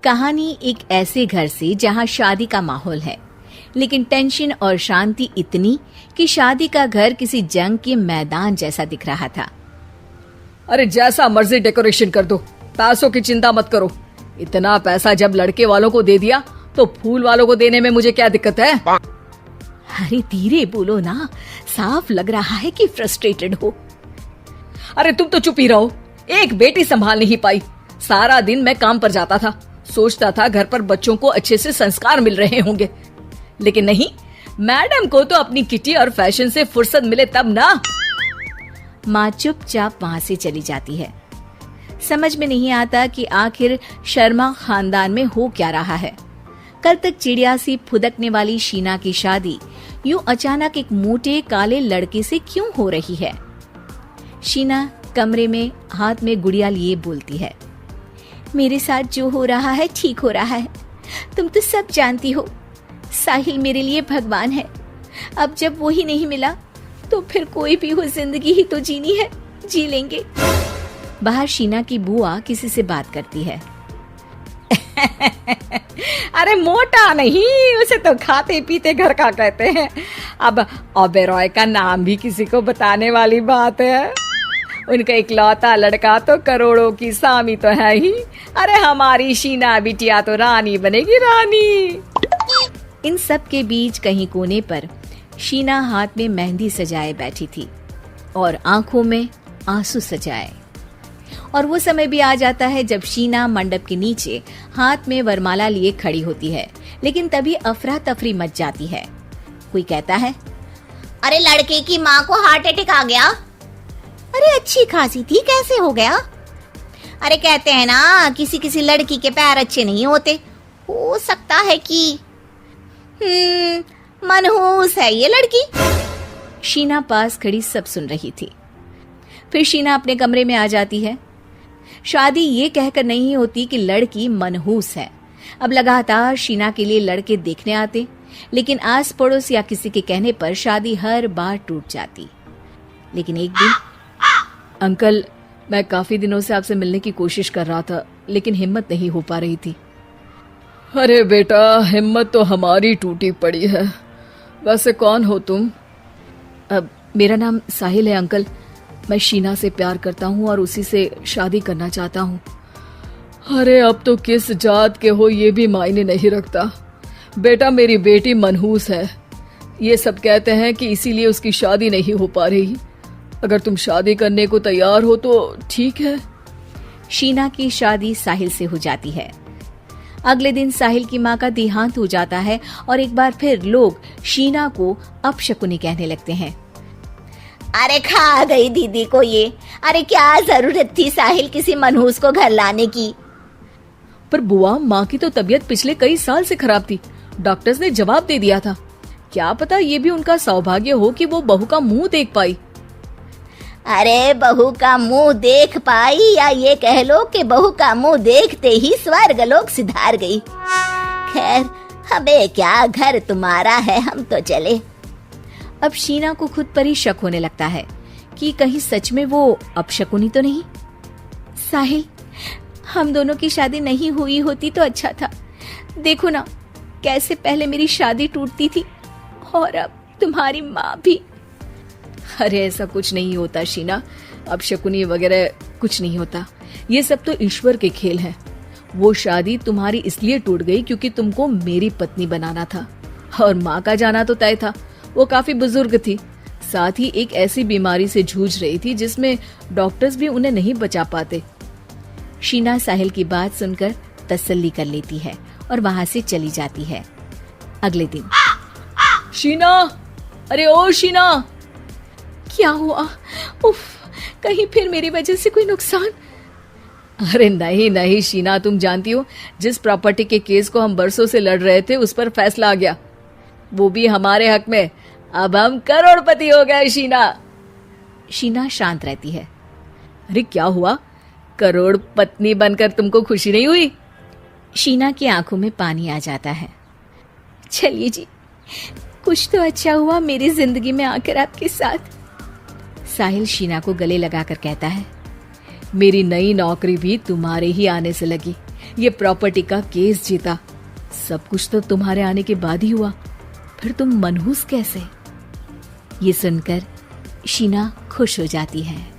कहानी एक ऐसे घर से जहां शादी का माहौल है, लेकिन टेंशन और शांति इतनी कि शादी का घर किसी जंग के मैदान जैसा दिख रहा था। अरे जैसा मर्जी डेकोरेशन कर दो, पैसों की चिंता मत करो। इतना पैसा जब लड़के वालों को दे दिया तो फूल वालों को देने में मुझे क्या दिक्कत है? अरे धीरे बोलो ना, साफ लग रहा है कि फ्रस्ट्रेटेड हो। अरे तुम तो चुप ही रहो। एक बेटी संभाल नहीं पाई। सारा दिन मैं काम पर जाता था, सोचता था घर पर बच्चों को अच्छे से संस्कार मिल रहे होंगे, लेकिन नहीं, मैडम को तो अपनी किटी और फैशन से फुर्सत मिले तब ना। माँ चुपचाप वहां से चली जाती है। समझ में नहीं आता कि आखिर शर्मा खानदान में हो क्या रहा है। कल तक चिड़िया सी फुदकने वाली शीना की शादी यूं अचानक एक मोटे काले लड़के से क्यों हो रही है? शीना कमरे में हाथ में गुड़िया लिए बोलती है, मेरे साथ जो हो रहा है ठीक हो रहा है। तुम तो सब जानती हो, साहिल मेरे लिए भगवान है। अब जब वो ही नहीं मिला तो फिर कोई भी हो, जिंदगी ही तो जीनी है, जी लेंगे। बाहर शीना की बुआ किसी से बात करती है। अरे मोटा नहीं, उसे तो खाते पीते घर का कहते हैं। अब ओबेरॉय का नाम भी किसी को बताने वाली बात है। उनका इकलौता लड़का तो करोड़ों की सामी तो है ही। अरे हमारी शीना बिटिया तो रानी बनेगी, रानी। इन सब के बीच कहीं कोने पर शीना हाथ में मेहंदी सजाए बैठी थी और आंखों में आंसू सजाए। और वो समय भी आ जाता है जब शीना मंडप के नीचे हाथ में वरमाला लिए खड़ी होती है, लेकिन तभी अफरा तफरी मच जाती है। कोई कहता है, अरे लड़के की माँ को हार्ट अटैक आ गया। अरे अच्छी खासी थी, कैसे हो गया? अरे कहते हैं ना, किसी किसी लड़की के पैर अच्छे नहीं होते, हो सकता है कि मनहूस है ये लड़की। शीना पास खड़ी सब सुन रही थी। फिर शीना अपने कमरे में आ जाती है। शादी ये कहकर नहीं होती कि लड़की मनहूस है। अब लगातार शीना के लिए लड़के देखने आते, लेकिन आस पड़ोस या किसी के कहने पर शादी हर बार टूट जाती। लेकिन एक दिन, अंकल, मैं काफी दिनों से आपसे मिलने की कोशिश कर रहा था, लेकिन हिम्मत नहीं हो पा रही थी। अरे बेटा, हिम्मत तो हमारी टूटी पड़ी है। वैसे कौन हो तुम? अब मेरा नाम साहिल है अंकल। मैं शीना से प्यार करता हूँ और उसी से शादी करना चाहता हूँ। अरे अब तो किस जात के हो ये भी मायने नहीं रखता। बेटा, मेरी बेटी मनहूस है, ये सब कहते हैं कि इसीलिए उसकी शादी नहीं हो पा रही। अगर तुम शादी करने को तैयार हो तो ठीक है। शीना की शादी साहिल से हो जाती है। अगले दिन साहिल की माँ का देहांत हो जाता है और एक बार फिर लोग शीना को अपशकुनी कहने लगते हैं। अरे खा गई दीदी को ये। अरे क्या जरूरत थी साहिल किसी मनहूस को घर लाने की? पर बुआ, माँ की तो तबीयत पिछले कई साल से खराब थी। डॉक्टर्स ने जवाब दे दिया था। क्या पता ये भी उनका सौभाग्य हो कि वो बहू का मुंह देख पाई। अरे बहू का मुंह देख पाई, या ये कह लो कि बहू का मुंह देखते ही स्वर्ग लोक सिधार गई। खैर, हमें क्या, घर तुम्हारा है, हम तो चले। अब शीना को खुद पर ही शक होने लगता है कि कहीं सच में वो अपशकुनी तो नहीं। साहिल, हम दोनों की शादी नहीं हुई होती तो अच्छा था। देखो ना, कैसे पहले मेरी शादी टूटती थी और अब तुम्हारी माँ भी। अरे ऐसा कुछ नहीं होता शीना, अपशकुनी वगैरह कुछ नहीं होता। ये सब तो ईश्वर के खेल हैं। वो शादी तुम्हारी इसलिए टूट गई क्योंकि तुमको मेरी पत्नी बनाना था, और माँ का जाना तो तय था। वो काफी बुजुर्ग थी, साथ ही एक ऐसी बीमारी से जूझ रही थी जिसमें डॉक्टर्स भी उन्हें नहीं बचा पाते। शीना साहिल की बात सुनकर तसल्ली कर लेती है और वहां से चली जाती है। अगले दिन, शीना, अरे ओ शीना। क्या हुआ? उफ, कहीं फिर मेरी वजह से कोई नुकसान? अरे नहीं नहीं शीना, तुम जानती हो, जिस प्रॉपर्टी के केस को हम बरसों से लड़ रहे थे उस पर फैसला आ गया, वो भी हमारे हक में। अब हम करोड़पति हो गए शीना। शीना शांत रहती है। अरे क्या हुआ? करोड़ पत्नी बनकर तुमको खुशी नहीं हुई? शीना की आंखों में पानी आ जाता है। चलिए जी, कुछ तो अच्छा हुआ मेरी जिंदगी में आकर आपके साथ। साहिल शीना को गले लगाकर कहता है, मेरी नई नौकरी भी तुम्हारे ही आने से लगी, ये प्रॉपर्टी का केस जीता, सब कुछ तो तुम्हारे आने के बाद ही हुआ, फिर तुम मनहूस कैसे? ये सुनकर शीना खुश हो जाती है।